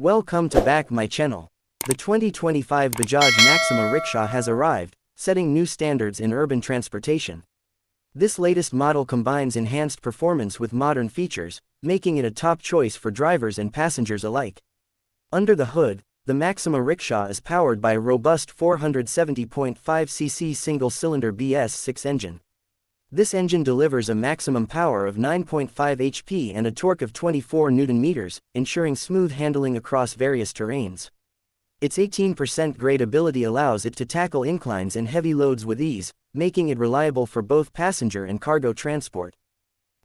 Welcome to back my channel. The 2025 Bajaj Maxima Rickshaw has arrived, setting new standards in urban transportation. This latest model combines enhanced performance with modern features, making it a top choice for drivers and passengers alike. Under the hood, the Maxima Rickshaw is powered by a robust 470.5cc single-cylinder BS6 engine. This engine delivers a maximum power of 9.5 HP and a torque of 24 Nm, ensuring smooth handling across various terrains. Its 18% gradability allows it to tackle inclines and heavy loads with ease, making it reliable for both passenger and cargo transport.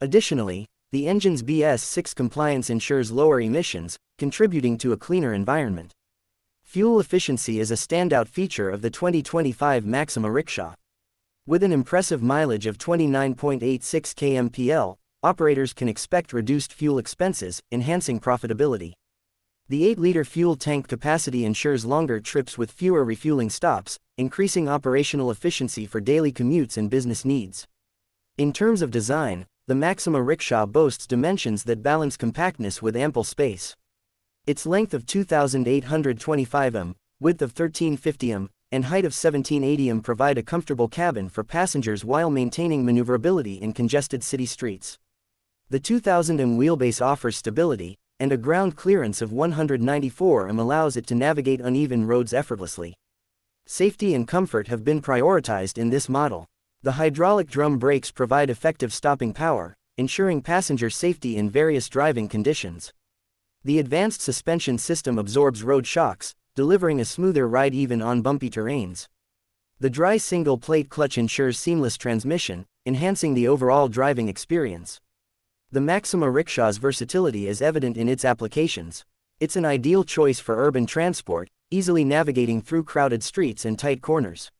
Additionally, the engine's BS6 compliance ensures lower emissions, contributing to a cleaner environment. Fuel efficiency is a standout feature of the 2025 Maxima Rickshaw. With an impressive mileage of 29.86 kmpl, operators can expect reduced fuel expenses, enhancing profitability. The 8-liter fuel tank capacity ensures longer trips with fewer refueling stops, increasing operational efficiency for daily commutes and business needs. In terms of design, the Maxima Rickshaw boasts dimensions that balance compactness with ample space. Its length of 2,825 m, width of 1,350 m, and height of 1,780 m provide a comfortable cabin for passengers while maintaining maneuverability in congested city streets. The 2,000 m wheelbase offers stability, and a ground clearance of 194 m allows it to navigate uneven roads effortlessly. Safety and comfort have been prioritized in this model. The hydraulic drum brakes provide effective stopping power, ensuring passenger safety in various driving conditions. The advanced suspension system absorbs road shocks, delivering a smoother ride even on bumpy terrains. The dry single-plate clutch ensures seamless transmission, enhancing the overall driving experience. The Maxima Rickshaw's versatility is evident in its applications. It's an ideal choice for urban transport, easily navigating through crowded streets and tight corners.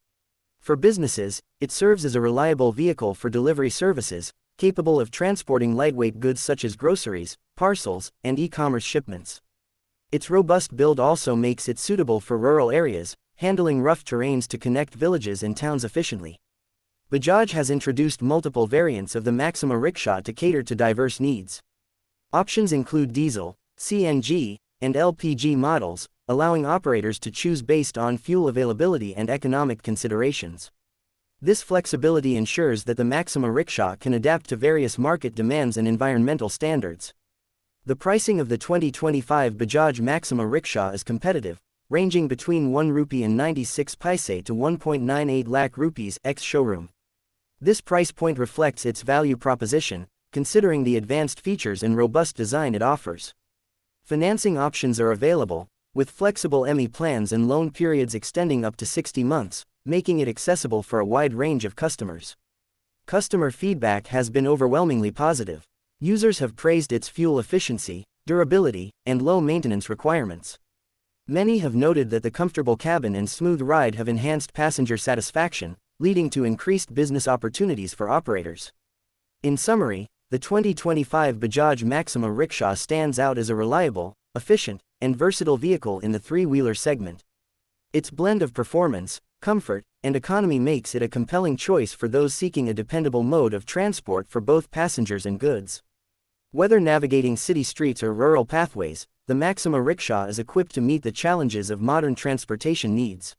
For businesses, it serves as a reliable vehicle for delivery services, capable of transporting lightweight goods such as groceries, parcels, and e-commerce shipments. Its robust build also makes it suitable for rural areas, handling rough terrains to connect villages and towns efficiently. Bajaj has introduced multiple variants of the Maxima Rickshaw to cater to diverse needs. Options include diesel, CNG, and LPG models, allowing operators to choose based on fuel availability and economic considerations. This flexibility ensures that the Maxima Rickshaw can adapt to various market demands and environmental standards. The pricing of the 2025 Bajaj Maxima Rickshaw is competitive, ranging between 1 rupee and 96 paise to 1.98 lakh rupees ex-showroom. This price point reflects its value proposition, considering the advanced features and robust design it offers. Financing options are available, with flexible ME plans and loan periods extending up to 60 months, making it accessible for a wide range of customers. Customer feedback has been overwhelmingly positive. Users have praised its fuel efficiency, durability, and low maintenance requirements. Many have noted that the comfortable cabin and smooth ride have enhanced passenger satisfaction, leading to increased business opportunities for operators. In summary, the 2025 Bajaj Maxima Rickshaw stands out as a reliable, efficient, and versatile vehicle in the three-wheeler segment. Its blend of performance, comfort, and economy makes it a compelling choice for those seeking a dependable mode of transport for both passengers and goods. Whether navigating city streets or rural pathways, the Maxima Rickshaw is equipped to meet the challenges of modern transportation needs.